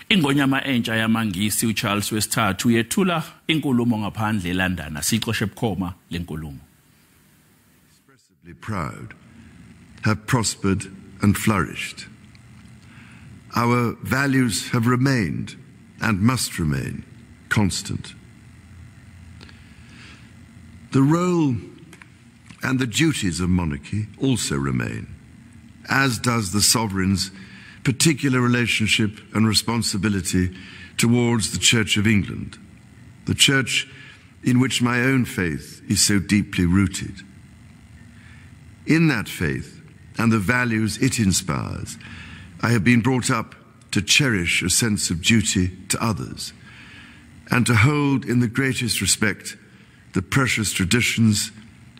Ngonyama entsha yama Ngisi uCharles wesithathu yethula inkulumo ngaphandle elandana sixoshe bukhoma lenkulumo. Expressively proud, have prospered and flourished. Our values have remained and must remain constant. The role and the duties of monarchy also remain, as does the sovereign's particular relationship and responsibility towards the Church of England, the church in which my own faith is so deeply rooted. In that faith and the values it inspires, I have been brought up to cherish a sense of duty to others and to hold in the greatest respect the precious traditions,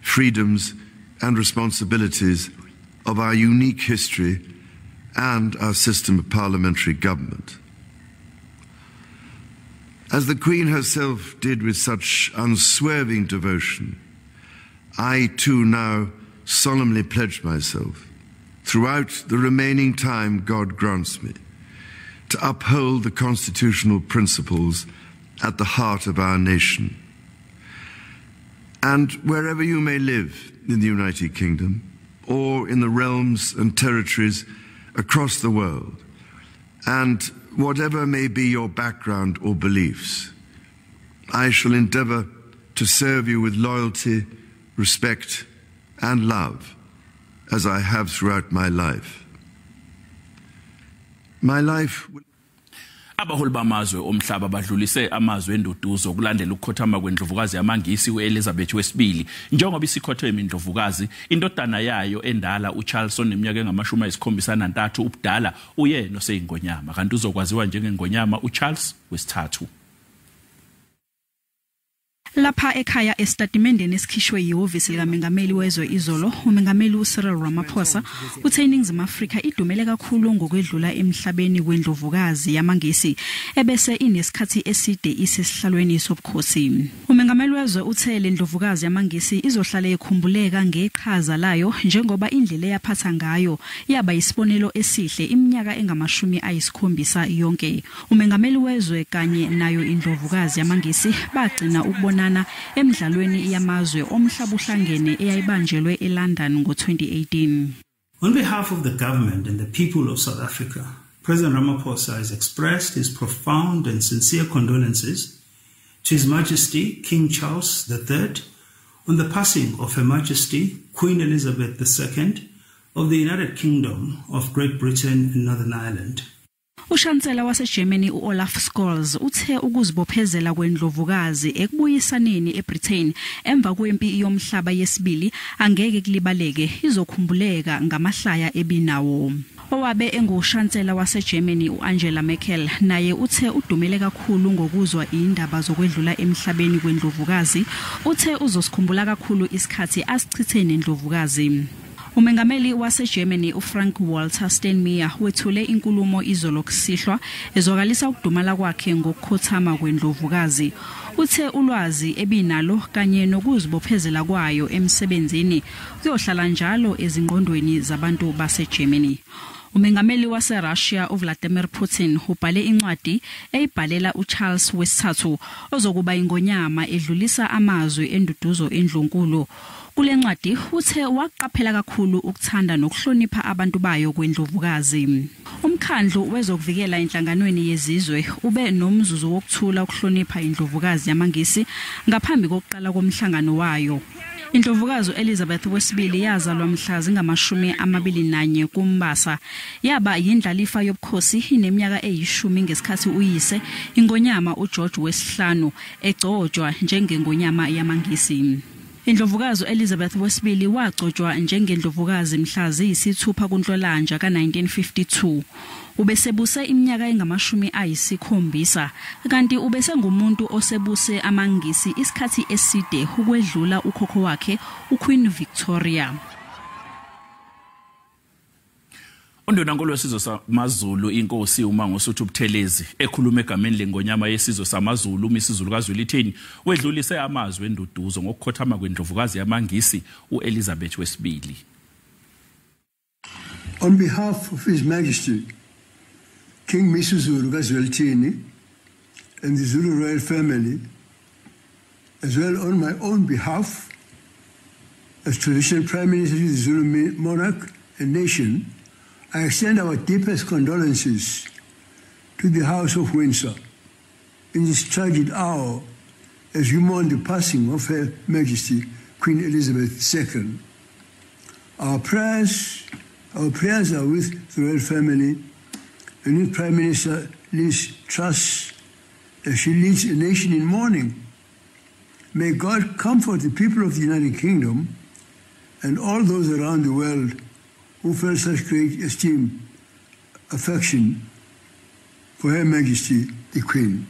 freedoms and responsibilities of our unique history and our system of parliamentary government. As the Queen herself did with such unswerving devotion, I too now solemnly pledge myself, throughout the remaining time God grants me, to uphold the constitutional principles at the heart of our nation. And wherever you may live in the United Kingdom or in the realms and territories across the world, and whatever may be your background or beliefs, I shall endeavour to serve you with loyalty, respect and love, as I have throughout my life. My life will... Abaholi bamazwe omhlaba badlulise amazwi enduduzo kulandela ukukhothama kwendlovukazi yama Ngisi uElizabeth wesibili njengoba isikhotheme indlovukazi indodana yayo endala uCharles oneminyaka engamashumi ayisikhombisa nantathu ubudala uyena oseyingonyama kanti uzokwaziwa njenge Ngonyama uCharles wesithathu. Lapha ekhaya estatimendeni esikhishwe yihhovisi likaMengameli wezwe izolo, uMengameli uCyril Ramaphosa uthe iNingizimu Afrika idumele kakhulu ngokwedlula emhlabeni kwendlovukazi yama Ngisi ebese inesikhathi eside isesihlalweni sobukhosi. uMengameli wezwe uthe le ndlovukazi yama Ngisi izohlala ekhumbuleka ngeqhaza layo njengoba indlela yaphatha ngayo yaba isibonelo esihle iminyaka engamashumi ayisikhombisa yonke. uMengameli wezwe kanye nayo indlovukazi yama Ngisi bagcina ukubona emidlalweni yamazwe omhlaba uhlangene eyayibanjelwe eLondon ngo-2018. On behalf of the government and the people of South Africa, President Ramaphosa has expressed his profound and sincere condolences to His Majesty King Charles III on the passing of Her Majesty Queen Elizabeth II of the United Kingdom of Great Britain and Northern Ireland. Ushansela waseGermany uOlaf Scholz uthe ukuzibophezela kwendlovukazi ekubuyisaneni eBritain emva kwempi yomhlaba yesibili angeke kulibaleke izokhumbuleka ngamahlaya ebinawo. Owabe engushansela waseGermany uAngela Merkel naye uthe udumele kakhulu ngokuzwa indaba zokwedlula emhlabeni kwendlovukazi uthe uzosikhumbula kakhulu isikhathi asichithe nendlovukazi. uMengameli waseGermany uFrank Walter Steinmeier wethule inkulumo izolo kusihlwa ezokalisa ukudumala kwakhe ngokukhothama kwendlovukazi. Uthe ulwazi ebinalo kanye nokuzibophezela kwayo emsebenzini kuyohlala njalo ezingqondweni zabantu baseGermany. uMengameli waseRussia uVladimir Putin ubhale incwadi eyibhalela uCharles wesithathu ozokuba ingonyama edlulisa amazwi enduduzo endlonkulu. Kule ncwadi uthe waqaphela kakhulu ukuthanda nokuhlonipha abantu bayo kwendlovukazi. Umkhandlu wezokuvikela enhlanganweni yezizwe ube nomzuzu wokuthula ukuhlonipha indlovukazi yama Ngisi ngaphambi kokuqala komhlangano wayo. Indlovukazi uElizabeth wesibili yazalwa mhla zingama-21 kuMbasa yaba yindlalifa yobukhosi ineminyaka eyishumi ngesikhathi uyise ingonyama uGeorge wesihlanu egcotshwa njengengonyama yama Ngisi. Indlovukazi uElizabeth wesibili wagcotshwa njengendlovukazi mhla ziyisithupha kuNhlolanja ka-1952. Ubesebuse iminyaka engamashumi ayisikhombisa kanti ubesengumuntu osebuse amaNgisi isikhathi eside ukwedlula ukhokho wakhe uQueen Victoria. Undonankulu wesizwe samaZulu inkosi uMangosuthu Buthelezi ekhuluma egameni lengonyama yesizwe samaZulu uMisizulukazi litheni wedlulise amazwi enduduzo ngokukhothama kwendlovukazi yama Ngisi uElizabeth wesibili. On behalf of His Majesty King Misuzulu Kazwelithini and the Zulu royal family, as well on my own behalf, as traditional Prime Minister of the Zulu monarch and nation, I extend our deepest condolences to the House of Windsor in this tragic hour as we mourn the passing of Her Majesty Queen Elizabeth II. Our prayers are with the royal family and with Prime Minister Liz Truss as she leads a nation in mourning. May God comfort the people of the United Kingdom and all those around the world who felt such great esteem, affection for Her Majesty the Queen.